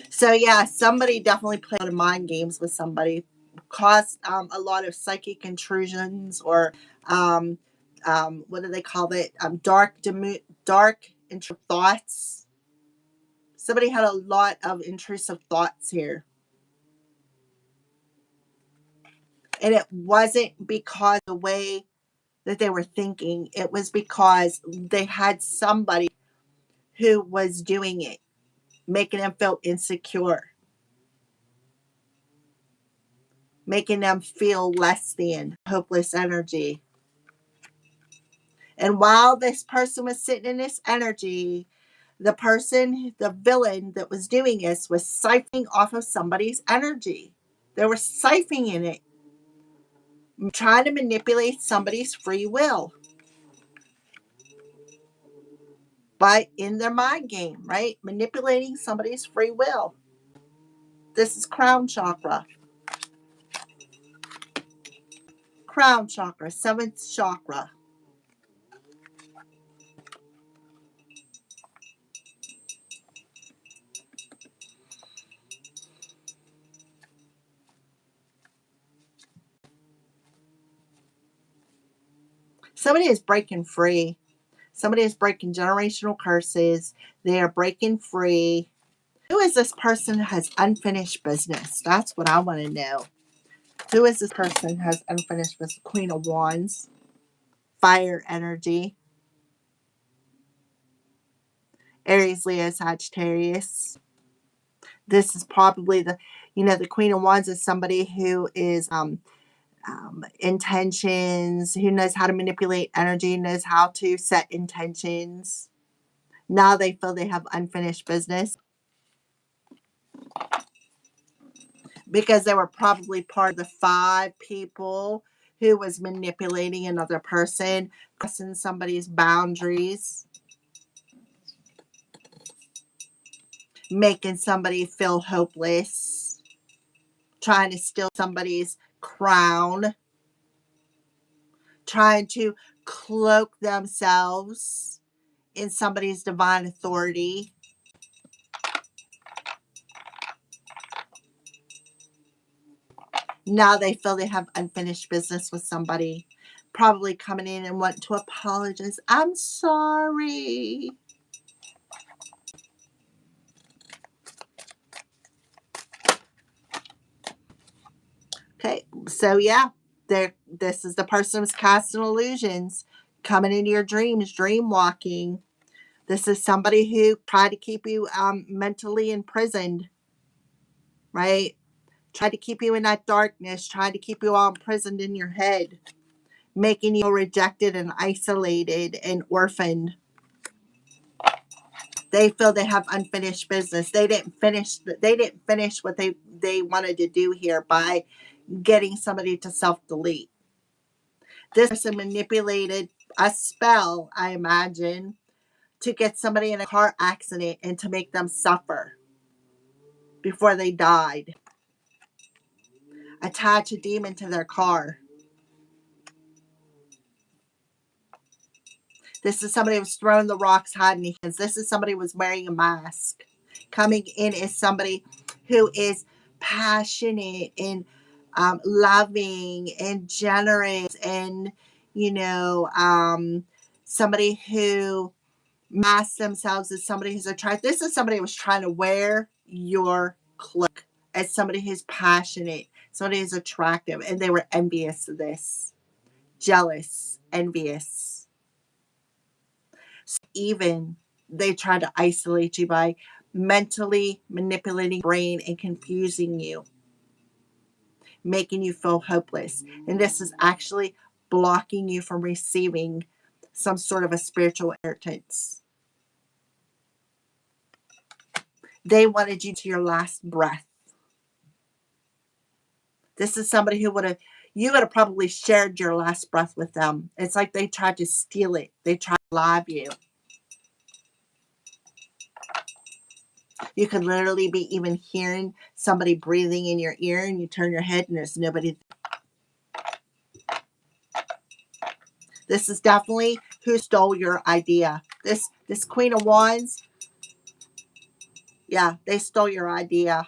So yeah, somebody definitely played a lot of mind games with somebody, caused a lot of psychic intrusions or what do they call it? Dark intrusive thoughts. Somebody had a lot of intrusive thoughts here, and it wasn't because of the way that they were thinking. It was because they had somebody who was doing it, making them feel insecure, making them feel less than, hopeless energy. And while this person was sitting in this energy, the villain that was doing this was siphoning off of somebody's energy. They were siphoning it, trying to manipulate somebody's free will by in their mind game, right? Manipulating somebody's free will. This is crown chakra. Crown chakra, 7th chakra. Somebody is breaking free. Somebody is breaking generational curses. They are breaking free. Who is this person who has unfinished business? That's what I want to know. Who is this person who has unfinished business? Queen of Wands. Fire energy. Aries, Leo, Sagittarius. This is probably the Queen of Wands is somebody who is intentions, who knows how to manipulate energy, knows how to set intentions. Now they feel they have unfinished business because they were probably part of the 5 people who was manipulating another person, crossing somebody's boundaries, making somebody feel hopeless, trying to steal somebody's crown, trying to cloak themselves in somebody's divine authority. Now they feel they have unfinished business with somebody, probably coming in and wanting to apologize. I'm sorry. Okay, so yeah, this is the person who's casting illusions, coming into your dreams, dream walking. This is somebody who tried to keep you mentally imprisoned, right? Tried to keep you in that darkness, tried to keep you all imprisoned in your head, making you rejected and isolated and orphaned. They feel they have unfinished business. They didn't finish what they wanted to do here by getting somebody to self-delete. This person manipulated a spell, I imagine, to get somebody in a car accident and to make them suffer before they died. Attach a demon to their car. This is somebody who was throwing the rocks, hiding hands. This is somebody who was wearing a mask. Coming in is somebody who is passionate and loving and generous and, somebody who masks themselves as somebody who's attractive. This is somebody who was trying to wear your cloak as somebody who's passionate, somebody who's attractive, and they were envious of this, jealous, envious. So even they try to isolate you by mentally manipulating your brain and confusing you, making you feel hopeless. And this is actually blocking you from receiving some sort of a spiritual inheritance. They wanted you to your last breath. This is somebody who you would have probably shared your last breath with them. It's like they tried to steal it. They tried to rob you. You could literally be even hearing somebody breathing in your ear, and you turn your head and there's nobody. This is definitely who stole your idea. This Queen of Wands, yeah, they stole your idea.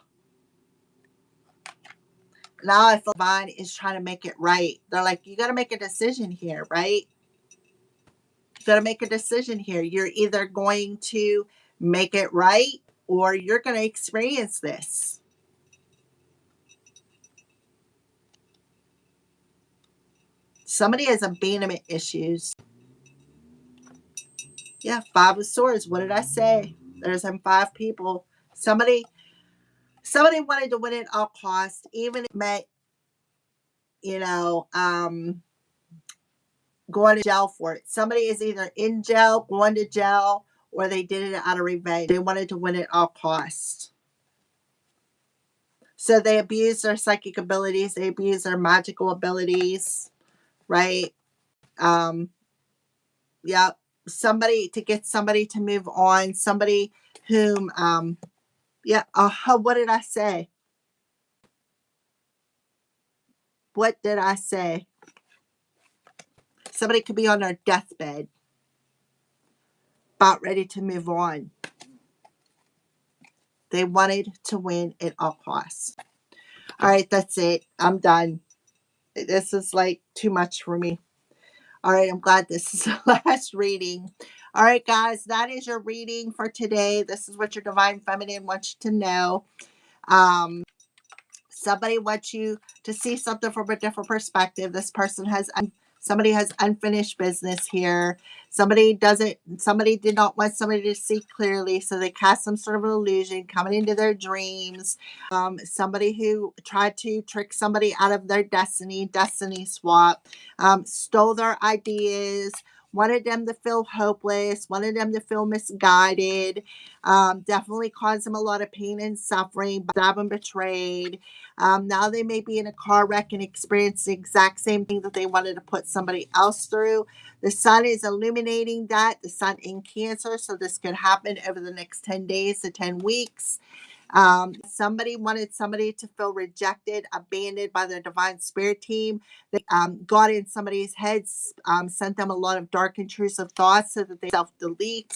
Now I feel Divine is trying to make it right. They're like, you got to make a decision here, right? You got to make a decision here. You're either going to make it right or you're going to experience this. Somebody has abandonment issues. Yeah, 5 of Swords. What did I say? There's them 5 people. Somebody wanted to win at all costs, even if it meant, going to jail for it. Somebody is either in jail, going to jail, or they did it out of revenge. They wanted to win at all costs. So they abuse their psychic abilities. They abuse their magical abilities, right? Yeah. Somebody to get somebody to move on. Somebody whom, yeah. What did I say? What did I say? Somebody could be on their deathbed, about ready to move on. They wanted to win at all costs. All right, that's it. I'm done. This is like too much for me. All right, I'm glad this is the last reading. All right, guys, that is your reading for today. This is what your divine feminine wants you to know. Somebody wants you to see something from a different perspective. This person has somebody has unfinished business here. Somebody did not want somebody to see clearly, so they cast some sort of an illusion coming into their dreams. Somebody who tried to trick somebody out of their destiny swap, stole their ideas, wanted them to feel hopeless, wanted them to feel misguided, definitely caused them a lot of pain and suffering, stabbed and betrayed. Now they may be in a car wreck and experience the exact same thing that they wanted to put somebody else through. The sun is illuminating that, the sun in Cancer, so this could happen over the next 10 days to 10 weeks. Somebody wanted somebody to feel rejected, abandoned by their divine spirit team. They got in somebody's heads, sent them a lot of dark, intrusive thoughts so that they self delete.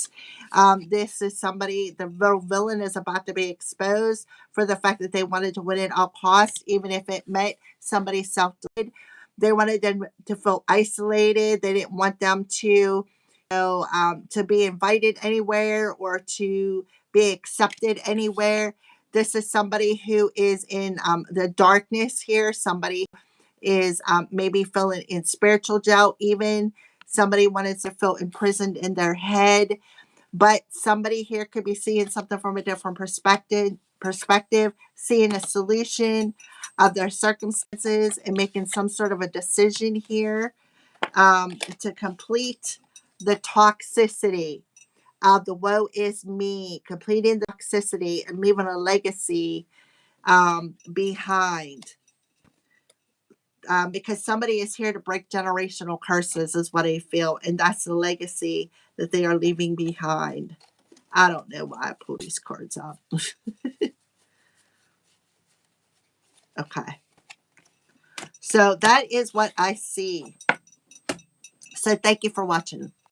This is somebody, the little villain is about to be exposed for the fact that they wanted to win at all costs, even if it meant somebody self deleted. They wanted them to feel isolated. They didn't want them to be invited anywhere or to be accepted anywhere. This is somebody who is in the darkness here. Somebody is maybe feeling in spiritual jail, even. Somebody wanted to feel imprisoned in their head. But somebody here could be seeing something from a different perspective, seeing a solution of their circumstances and making some sort of a decision here to complete the toxicity of the woe is me, completing the toxicity and leaving a legacy behind. Because somebody is here to break generational curses, is what I feel, and that's the legacy that they are leaving behind. I don't know why I pulled these cards out. Okay. So that is what I see. So thank you for watching.